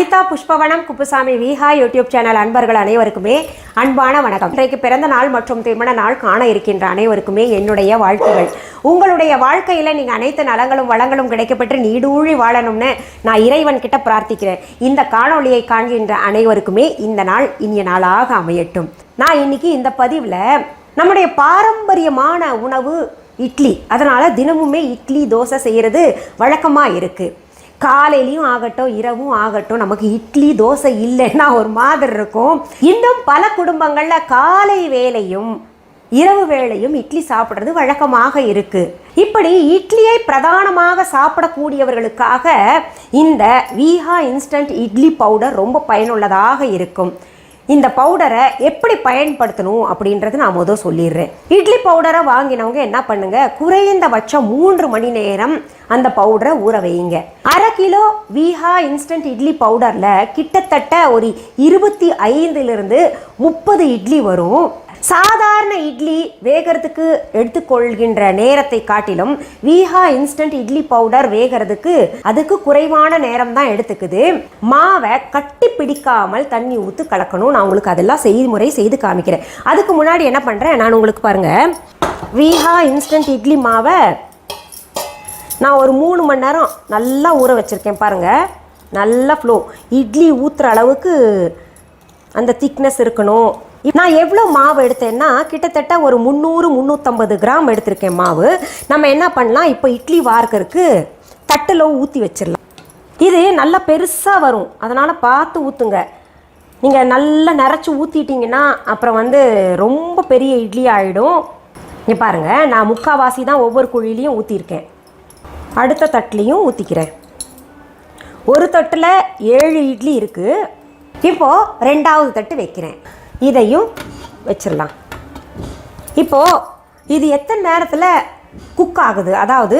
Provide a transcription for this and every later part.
Anitha Kuppusamy Viha YouTube channel அன்பர்கள் அனைவருக்குமே அன்பான வணக்கம். இன்றைக்கு பிறந்த நாள் மற்றும் திருமண நாள் காண இருக்கின்ற அனைவருக்குமே என்னுடைய வாழ்த்துக்கள். உங்களுடைய வாழ்க்கையில நீங்க அனைத்து நலங்களும் வளங்களும் கிடைக்கப்பெற்று நீடூழி வாழணும்னு நான் இறைவன் கிட்ட பிரார்த்திக்கிறேன். இந்த காணொளியை காண்கின்ற அனைவருக்குமே இந்த நாள் இனிய நாளாக அமையட்டும். நான் இன்னைக்கு இந்த பதிவுல நம்முடைய பாரம்பரியமான உணவு இட்லி, அதனால தினமுமே இட்லி தோசை செய்யறது வழக்கமா இருக்கு. காலையிலையும் ஆகட்டும் இரவும் ஆகட்டும் நமக்கு இட்லி தோசை இல்லைன்னா ஒரு மாதிரி இருக்கும். இன்னும் பல குடும்பங்களில் காலை வேளையும் இரவு வேளையும் இட்லி சாப்பிட்றது வழக்கமாக இருக்கு. இப்படி இட்லியை பிரதானமாக சாப்பிடக்கூடியவர்களுக்காக இந்த விஹா இன்ஸ்டன்ட் இட்லி பவுடர் ரொம்ப பயனுள்ளதாக இருக்கும். இந்த பவுடரை எப்படி பயன்படுத்தணும் அப்படின்றது நான் முதல் சொல்லிடுறேன். இட்லி பவுடரை வாங்கினவங்க என்ன பண்ணுங்க, குறைந்தபட்சம் 3 மணி நேரம் அந்த பவுடரை ஊற வைங்க. 1/2 கிலோ விஹா இன்ஸ்டன்ட் இட்லி பவுடர்ல கிட்டத்தட்ட ஒரு 25 30 இட்லி வரும். சாதாரண இட்லி வேகிறதுக்கு எடுத்துக்கொள்கின்ற நேரத்தை காட்டிலும் விஹா இன்ஸ்டன்ட் இட்லி பவுடர் வேகிறதுக்கு அதுக்கு குறைவான நேரம் தான் எடுத்துக்குது. மாவை கட்டி பிடிக்காமல் தண்ணி ஊற்றி கலக்கணும். நான் உங்களுக்கு அதெல்லாம் செய்முறை செய்து காமிக்கிறேன். அதுக்கு முன்னாடி என்ன பண்ணுறேன், நான் உங்களுக்கு பாருங்க, விஹா இன்ஸ்டன்ட் இட்லி மாவை நான் ஒரு 3 மணி நேரம் நல்லா ஊற வச்சுருக்கேன். பாருங்கள், நல்லா ஃப்ளோ, இட்லி ஊற்றுற அளவுக்கு அந்த திக்னஸ் இருக்கணும். நான் எவ்வளோ மாவு எடுத்தேன்னா கிட்டத்தட்ட ஒரு 300-350 கிராம் எடுத்திருக்கேன் மாவு. நம்ம என்ன பண்ணலாம், இப்போ இட்லி வார்க்கறதுக்கு தட்டில் ஊற்றி வச்சிடலாம். இது நல்லா பெருசாக வரும், அதனால் பார்த்து ஊற்றுங்க. நீங்கள் நல்லா நிறச்சி ஊற்றிட்டிங்கன்னா அப்புறம் ரொம்ப பெரிய இட்லி ஆகிடும். இங்கே பாருங்கள், நான் முக்கால்வாசி தான் ஒவ்வொரு குழிலையும் ஊற்றிருக்கேன். அடுத்த தட்டுலையும் ஊற்றிக்கிறேன். ஒரு தட்டில் 7 இட்லி இருக்குது. இப்போது 2வது தட்டு வைக்கிறேன். இதையும் வச்சிடலாம். இப்போது இது எத்தனை நேரத்தில் குக் ஆகுது, அதாவது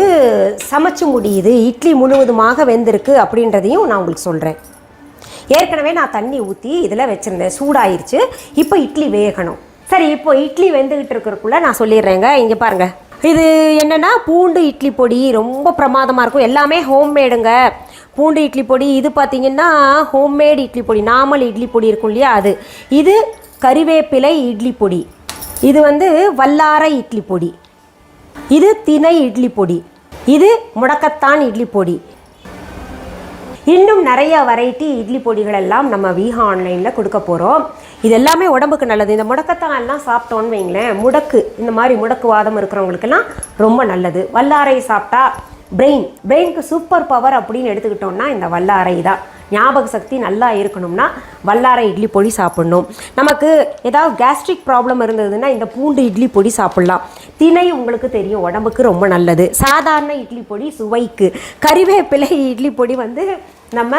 சமைச்சு முடியுது, இட்லி முழுவதுமாக வெந்திருக்கு அப்படின்றதையும் நான் உங்களுக்கு சொல்கிறேன். ஏற்கனவே நான் தண்ணி ஊற்றி இதில் வச்சுருந்தேன், சூடாயிருச்சு. இப்போ இட்லி வேகணும். சரி, இப்போ இட்லி வெந்துக்கிட்டு இருக்கிறக்குள்ளே நான் சொல்லிடுறேங்க. இங்கே பாருங்கள், இது என்னென்னா பூண்டு இட்லி பொடி, ரொம்ப பிரமாதமாக இருக்கும். எல்லாமே ஹோம்மேடுங்க. பூண்டு இட்லி பொடி இது பார்த்திங்கன்னா ஹோம்மேட் இட்லி பொடி, நார்மல் இட்லி பொடி இருக்கும் இல்லையா அது. இது கறிவேப்பிலை இட்லி பொடி, இது வல்லாரை இட்லி பொடி, இது திணை இட்லி பொடி, இது முடக்கத்தான் இட்லி பொடி. இன்னும் நிறைய வெரைட்டி இட்லி பொடிகள் எல்லாம் நம்ம விஹா ஆன்லைனில் கொடுக்க போகிறோம். இது எல்லாமே உடம்புக்கு நல்லது. இந்த முடக்கத்தான் எல்லாம் சாப்பிட்டோன்னு வைங்களேன், இந்த மாதிரி முடக்குவாதம் இருக்கிறவங்களுக்கெல்லாம் ரொம்ப நல்லது. வல்லாரை சாப்பிட்டா பிரெயினுக்கு சூப்பர் பவர் அப்படின்னு எடுத்துக்கிட்டோம்னா இந்த வல்லாரை தான். ஞாபக சக்தி நல்லா இருக்கணும்னா வல்லாரை இட்லி பொடி சாப்பிட்ணும். நமக்கு ஏதாவது கேஸ்ட்ரிக் ப்ராப்ளம் இருந்ததுன்னா இந்த பூண்டு இட்லி பொடி சாப்பிட்லாம். திணை உங்களுக்கு தெரியும், உடம்புக்கு ரொம்ப நல்லது. சாதாரண இட்லி பொடி சுவைக்கு. கறிவேப்பிலை இட்லி பொடி நம்ம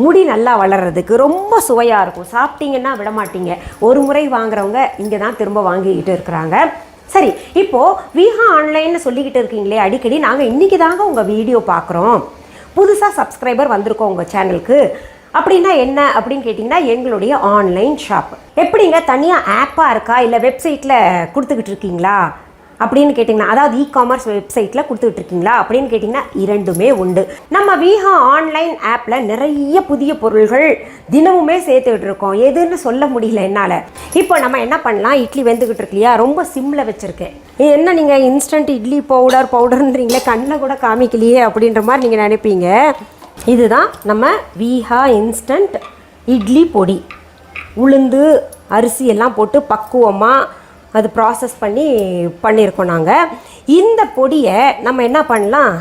முடி நல்லா வளர்கிறதுக்கு ரொம்ப சுவையாக இருக்கும். சாப்பிட்டீங்கன்னா விட மாட்டீங்க. ஒரு முறை வாங்குறவங்க இங்கே தான் திரும்ப வாங்கிக்கிட்டு இருக்கிறாங்க. சரி, இப்போது விஹா ஆன்லைன்னு சொல்லிக்கிட்டு இருக்கீங்களே அடிக்கடி, நாங்கள் இன்றைக்கி தாங்க உங்கள் வீடியோ பார்க்குறோம். புதுசாக சப்ஸ்கிரைபர் வந்திருக்கோம் உங்கள் சேனலுக்கு. அப்படின்னா என்ன அப்படின்னு கேட்டிங்கன்னா, எங்களுடைய ஆன்லைன் ஷாப். எப்படிங்க, தனியாக ஆப்பாக இருக்கா இல்லை வெப்சைட்டில் கொடுத்துக்கிட்டு இருக்கீங்களா அப்படின்னு கேட்டிங்கன்னா, அதாவது இ-காமர்ஸ் வெப்சைட்டில் கொடுத்துக்கிட்டு இருக்கீங்களா அப்படின்னு கேட்டிங்கன்னா, 2மே உண்டு. நம்ம விஹா ஆன்லைன் ஆப்பில் நிறைய புதிய பொருள்கள் தினமுமே சேர்த்துக்கிட்டு இருக்கோம். எதுன்னு சொல்ல முடியல என்னால். இப்போ நம்ம என்ன பண்ணலாம், இட்லி வெந்துக்கிட்டு இருக்கு இல்லையா, ரொம்ப சிம்மில் வச்சுருக்கேன். என்ன நீங்கள் இன்ஸ்டன்ட் இட்லி பவுடர்ன்றீங்களே, கண்ணில் கூட காமிக்கலையே அப்படின்ற மாதிரி நீங்கள் நினைப்பீங்க. இதுதான் நம்ம விஹா இன்ஸ்டன்ட் இட்லி பொடி. உளுந்து அரிசி எல்லாம் போட்டு பக்குவமாக அது ப்ராசஸ் பண்ணியிருக்கோம் நாங்கள். இந்த பொடியை நம்ம என்ன பண்ணலாம்,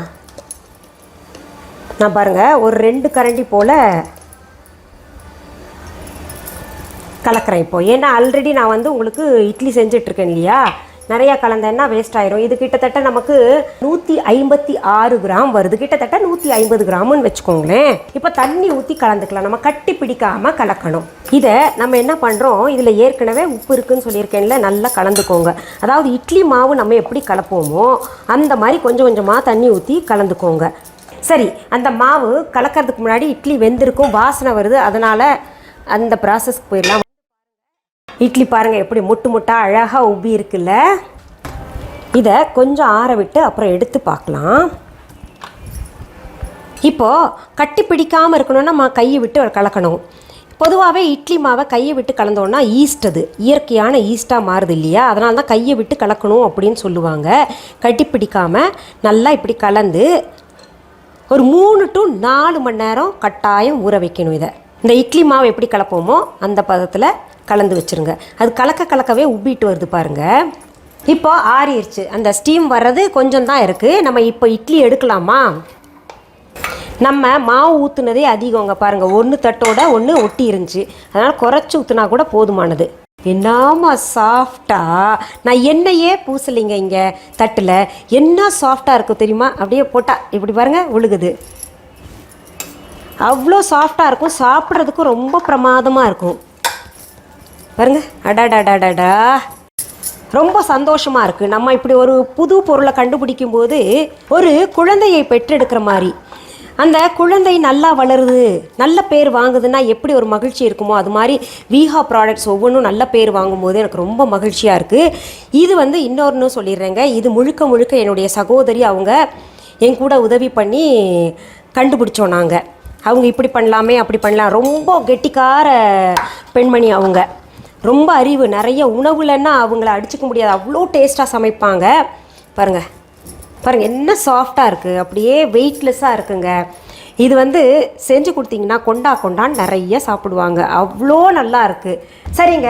நான் பாருங்கள் ஒரு 2 கரண்டி போல் கலக்கிறேன் இப்போ. ஏன்னா ஆல்ரெடி நான் உங்களுக்கு இட்லி செஞ்சிட்ருக்கேன் இல்லையா, நிறையா கலந்தேன்னா வேஸ்ட் ஆயிரும். இது கிட்டத்தட்ட நமக்கு 156 கிராம் வருது, கிட்டத்தட்ட 150 கிராம்னு வச்சுக்கோங்களேன். இப்போ தண்ணி ஊற்றி கலந்துக்கலாம். நம்ம கட்டி பிடிக்காமல் கலக்கணும். இதை நம்ம என்ன பண்ணுறோம், இதில் ஏற்கனவே உப்பு இருக்குதுன்னு சொல்லியிருக்கேன்ல, நல்லா கலந்துக்கோங்க. அதாவது இட்லி மாவு நம்ம எப்படி கலப்போமோ அந்த மாதிரி கொஞ்சம் கொஞ்சமாக தண்ணி ஊற்றி கலந்துக்கோங்க. சரி, அந்த மாவு கலக்கிறதுக்கு முன்னாடி இட்லி வெந்திருக்கும், வாசனை வருது, அதனால் அந்த ப்ராசஸ்க்கு போயிடலாம். இட்லி பாருங்கள் எப்படி முட்டு முட்டாக அழகாக உப்பி இருக்குல்ல. இதை கொஞ்சம் ஆற விட்டு அப்புறம் எடுத்து பார்க்கலாம். இப்போது கட்டி பிடிக்காமல் இருக்கணும்னா நம்ம கையை விட்டு கலக்கணும். பொதுவாகவே இட்லி மாவை கையை விட்டு கலந்தோன்னா ஈஸ்ட், அது இயற்கையான ஈஸ்ட்டாக மாறுது இல்லையா, அதனால தான் கையை விட்டு கலக்கணும் அப்படின்னு சொல்லுவாங்க. கட்டி பிடிக்காமல் நல்லா இப்படி கலந்து ஒரு 3 to 4 மணி நேரம் கட்டாயம் ஊற வைக்கணும். இதை இந்த இட்லி மாவு எப்படி கலப்போமோ அந்த பதத்தில் கலந்து வச்சுருங்க. அது கலக்கவே உப்பிட்டு வருது பாருங்கள். இப்போ ஆறிடுச்சு, அந்த ஸ்டீம் வர்றது கொஞ்சம் தான் இருக்குது. நம்ம இப்போ இட்லி எடுக்கலாமா? நம்ம மாவு ஊற்றுனதே அதிகங்க பாருங்கள், 1 தட்டோட 1 ஒட்டி இருந்துச்சு, அதனால் குறைச்சி ஊற்றுனா கூட போதுமானது. என்னாமா சாஃப்டாக, நான் எண்ணெயே பூசலைங்க இங்கே தட்டில், என்ன சாஃப்டாக இருக்கும் தெரியுமா? அப்படியே போட்டால் இப்படி பாருங்கள் ஒழுகுது, அவ்வளோ சாஃப்டாக இருக்கும். சாப்பிட்றதுக்கும் ரொம்ப பிரமாதமாக இருக்கும் பாருங்கள். அடாடாடாடாடா, ரொம்ப சந்தோஷமாக இருக்குது. நம்ம இப்படி ஒரு புது பொருளை கண்டுபிடிக்கும் போது ஒரு குழந்தையை பெற்றெடுக்கிற மாதிரி, அந்த குழந்தை நல்லா வளருது, நல்ல பேர் வாங்குதுன்னா எப்படி ஒரு மகிழ்ச்சி இருக்குமோ அது மாதிரி வீஹா ப்ராடக்ட்ஸ் ஒவ்வொன்றும் நல்ல பேர் வாங்கும்போது எனக்கு ரொம்ப மகிழ்ச்சியாக இருக்குது. இது இன்னொன்று சொல்லிடுறேங்க, இது முழுக்க என்னுடைய சகோதரி, அவங்க என் கூட உதவி பண்ணி கண்டுபிடிச்சோம் நாங்கள். அவங்க இப்படி பண்ணலாமே அப்படி பண்ணலாம், ரொம்ப கெட்டிக்கார பெண்மணி அவங்க, ரொம்ப அறிவு நிறைய. உணவுலன்னா அவங்கள அடிச்சுக்க முடியாது, அவ்வளோ டேஸ்ட்டாக சமைப்பாங்க. பாருங்கள் என்ன சாஃப்டாக இருக்குது, அப்படியே வெயிட்லெஸ்ஸாக இருக்குங்க. இது செஞ்சு கொடுத்தீங்கன்னா கொண்டான்னு நிறைய சாப்பிடுவாங்க, அவ்வளோ நல்லா இருக்குது. சரிங்க,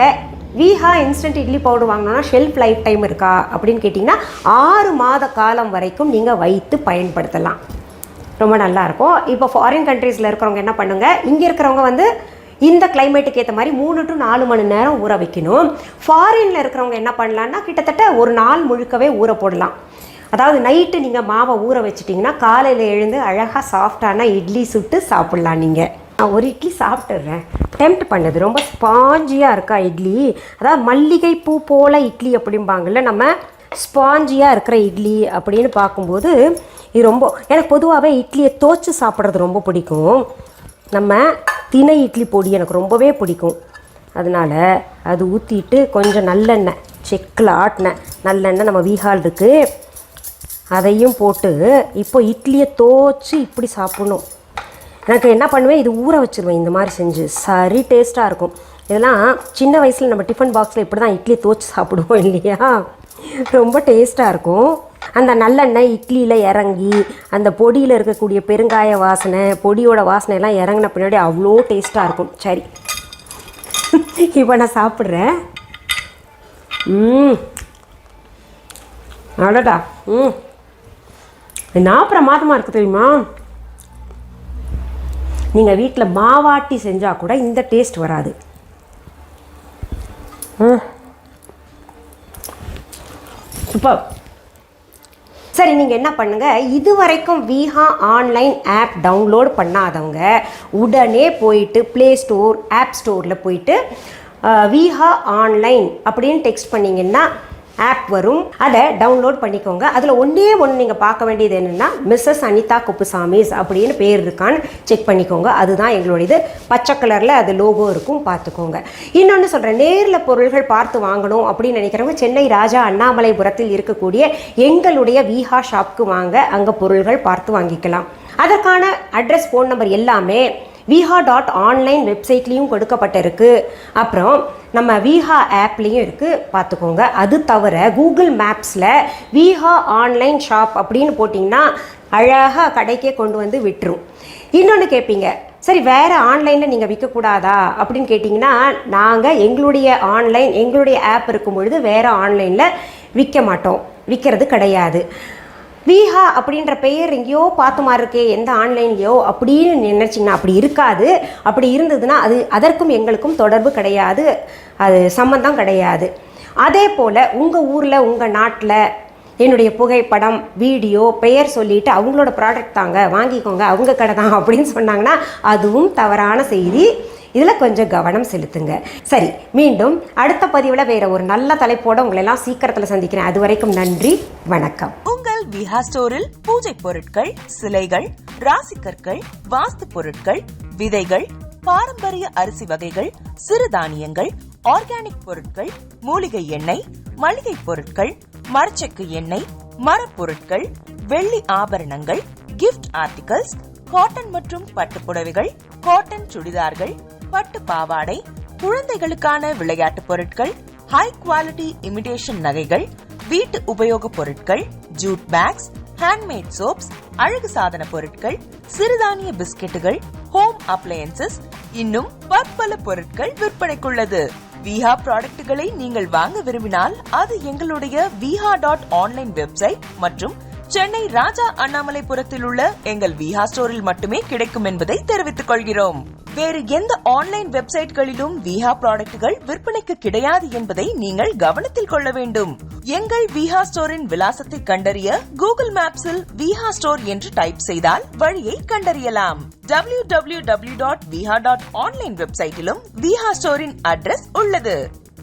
வீஹா இன்ஸ்டன்ட் இட்லி பவுடர் வாங்கினோன்னா ஷெல்ஃப் லைஃப் டைம் இருக்கா அப்படின்னு கேட்டிங்கன்னா 6 மாத காலம் வரைக்கும் நீங்கள் வைத்து பயன்படுத்தலாம். ரொம்ப நல்லாயிருக்கும். இப்போ ஃபாரின் கண்ட்ரீஸில் இருக்கிறவங்க என்ன பண்ணுங்கள், இங்கே இருக்கிறவங்க இந்த கிளைமேட்டுக்கு ஏற்ற மாதிரி 3 to 4 மணி நேரம் ஊற வைக்கணும். ஃபாரினில் இருக்கிறவங்க என்ன பண்ணலான்னா கிட்டத்தட்ட ஒரு நாள் முழுக்கவே ஊற போடலாம். அதாவது நைட்டு நீங்கள் மாவை ஊற வச்சிட்டிங்கன்னா காலையில் எழுந்து அழகாக சாஃப்டான இட்லி சுட்டு சாப்பிட்லாம். நீங்கள் நான் ஒரு இட்லி சாப்பிட்டுடுறேன், டெம்ப்ட் பண்ணுது, ரொம்ப ஸ்பாஞ்சியாக இருக்கா இட்லி. அதாவது மல்லிகை பூ போல் இட்லி அப்படிம்பாங்கள்ல, நம்ம ஸ்பாஞ்சியாக இருக்கிற இட்லி அப்படின்னு பார்க்கும்போது இது ரொம்ப, எனக்கு பொதுவாகவே இட்லியை தோச்சு சாப்பிட்றது ரொம்ப பிடிக்கும். நம்ம தினை இட்லி பொடி எனக்கு ரொம்பவே பிடிக்கும், அதனால் அது ஊற்றிட்டு கொஞ்சம் நல்லெண்ணெய், செக்கில் ஆட்டின நல்லெண்ணெய் நம்ம வீஹால் இருக்குது, அதையும் போட்டு இப்போ இட்லியை தோச்சு இப்படி சாப்பிட்ணும். எனக்கு என்ன பண்ணுவேன், இது ஊற வச்சுருவேன் இந்த மாதிரி செஞ்சு, சரி டேஸ்ட்டாக இருக்கும். இதெல்லாம் சின்ன வயசில் நம்ம டிஃபன் பாக்ஸில் இப்படி தான் இட்லியை தோச்சு சாப்பிடுவோம் இல்லையா, ரொம்ப டேஸ்ட்டாக இருக்கும். அந்த நல்லெண்ணெய் இட்லியில் இறங்கி அந்த பொடியில் இருக்கக்கூடிய பெருங்காய வாசனை, பொடியோட வாசனை எல்லாம் இறங்கின பின்னாடி அவ்வளோ டேஸ்ட்டாக இருக்கும். சரி, இப்போ நான் சாப்பிட்றேன். அடடா, என்ன பிரமாதமாக இருக்குது தெரியுமா? நீங்கள் வீட்டில் மாவாட்டி செஞ்சால் கூட இந்த டேஸ்ட் வராது. சூப்பர். சரி, நீங்கள் என்ன பண்ணுங்கள், இது வரைக்கும் வீஹா ஆன்லைன் ஆப் டவுன்லோட் பண்ணாதவங்க உடனே போயிட்டு ப்ளே ஸ்டோர், ஆப் ஸ்டோரில் போயிட்டு வீஹா ஆன்லைன் அப்படின்னு டெக்ஸ்ட் பண்ணிங்கன்னா ஆப் வரும், அதை டவுன்லோட் பண்ணிக்கோங்க. அதில் ஒன்றே நீங்கள் பார்க்க வேண்டியது என்னென்னா மிஸ்ஸஸ் அனிதா குப்புசாமிஸ் அப்படின்னு பேர் இருக்கான்னு செக் பண்ணிக்கோங்க. அதுதான் எங்களோட இது, பச்சை கலரில் அது லோகோ இருக்கும், பார்த்துக்கோங்க. இன்னொன்று சொல்கிறேன், நேரில் பொருள்கள் பார்த்து வாங்கணும் அப்படின்னு நினைக்கிறவங்க சென்னை ராஜா அண்ணாமலைபுரத்தில் இருக்கக்கூடிய எங்களுடைய வீஹா ஷாப்க்கு வாங்க, அங்கே பொருள்கள் பார்த்து வாங்கிக்கலாம். அதற்கான அட்ரஸ், ஃபோன் நம்பர் எல்லாமே வீஹா.ஆன்லைன் வெப்சைட்லேயும் கொடுக்கப்பட்டிருக்கு. அப்புறம் நம்ம வீஹா ஆப்லேயும் இருக்குது, பார்த்துக்கோங்க. அது தவிர கூகுள் மேப்ஸில் வீஹா ஆன்லைன் ஷாப் அப்படின்னு போட்டிங்கன்னா அழகாக கடைக்கே கொண்டு வந்து விட்டுரும். இன்னொன்று கேட்பீங்க, சரி வேறு ஆன்லைனில் நீங்கள் விற்கக்கூடாதா அப்படின்னு கேட்டிங்கன்னா, நாங்கள் எங்களுடைய ஆப் இருக்கும் பொழுது வேறு ஆன்லைனில் விற்க மாட்டோம், விற்கிறது கிடையாது. வீஹா அப்படின்ற பெயர் எங்கேயோ பார்த்த மாதிரி இருக்கே எந்த ஆன்லைன்லையோ அப்படின்னு நினச்சிங்கன்னா அப்படி இருக்காது. அப்படி இருந்ததுன்னா அது அதற்கும் எங்களுக்கும் தொடர்பு கிடையாது, அது சம்மந்தம் கிடையாது. அதே போல் உங்கள் ஊரில் உங்கள் நாட்டில் என்னுடைய புகைப்படம், வீடியோ, பெயர் சொல்லிவிட்டு அவங்களோட ப்ராடக்ட் தாங்க வாங்கிக்கோங்க, அவங்க கடை தான் அப்படின்னு சொன்னாங்கன்னா அதுவும் தவறான செய்தி. இதில் கொஞ்சம் கவனம் செலுத்துங்க. சரி, மீண்டும் அடுத்த பதிவில் வேற ஒரு நல்ல தலைப்போடு உங்களை எல்லாம் சீக்கிரத்தில் சந்திக்கிறேன். அது வரைக்கும் நன்றி, வணக்கம். உங்கள் வீஹா ஸ்டோரில் பூஜை பொருட்கள், சிலைகள், ராசிக்கற்கள், வாஸ்து பொருட்கள், விதைகள், பாரம்பரிய அரிசி வகைகள், சிறுதானியங்கள், ஆர்கானிக் பொருட்கள், மூலிகை எண்ணெய், மளிகை பொருட்கள், மரச்செக்கு எண்ணெய், மரப்பொருட்கள், வெள்ளி ஆபரணங்கள், கிஃப்ட் ஆர்டிகல்ஸ், காட்டன் மற்றும் பட்டு புடவைகள், காட்டன் சுடிதார்கள், பட்டு பாவாடை, குழந்தைகளுக்கான விளையாட்டு பொருட்கள், ஹை குவாலிட்டி இமிடேஷன் நகைகள், வீட்டு உபயோக பொருட்கள், ஜூட் பேக்ஸ், ஹேண்ட்மேட் சோப்ஸ், அழகு சாதன பொருட்கள், சிறுதானிய பிஸ்கெட்டுகள், ஹோம் அப்ளையன்சஸ், இன்னும் பற்பல பொருட்கள் விற்பனைக்குள்ளது. விஹா ப்ராடக்ட்களை நீங்கள் வாங்க விரும்பினால் அது எங்களுடைய viha.online வெப்சைட் மற்றும் சென்னை ராஜா அண்ணாமலைபுரத்தில் உள்ள எங்கள் விஹா ஸ்டோரில் மட்டுமே கிடைக்கும் என்பதை தெரிவித்துக் கொள்கிறோம். வேறு எந்த ஆன்லைன் வெப்சைட்களிலும் விஹா ப்ராடக்ட்கள் விற்பனைக்கு கிடையாது என்பதை நீங்கள் கவனத்தில் கொள்ள வேண்டும். எங்கள் விஹா ஸ்டோரின் விலாசத்தை கண்டறிய கூகுள் மேப்ஸில் விஹா ஸ்டோர் என்று டைப் செய்தால் வழியை கண்டறியலாம். www.viha.online வெப்சைட்டிலும் விஹா ஸ்டோரின் அட்ரஸ் உள்ளது.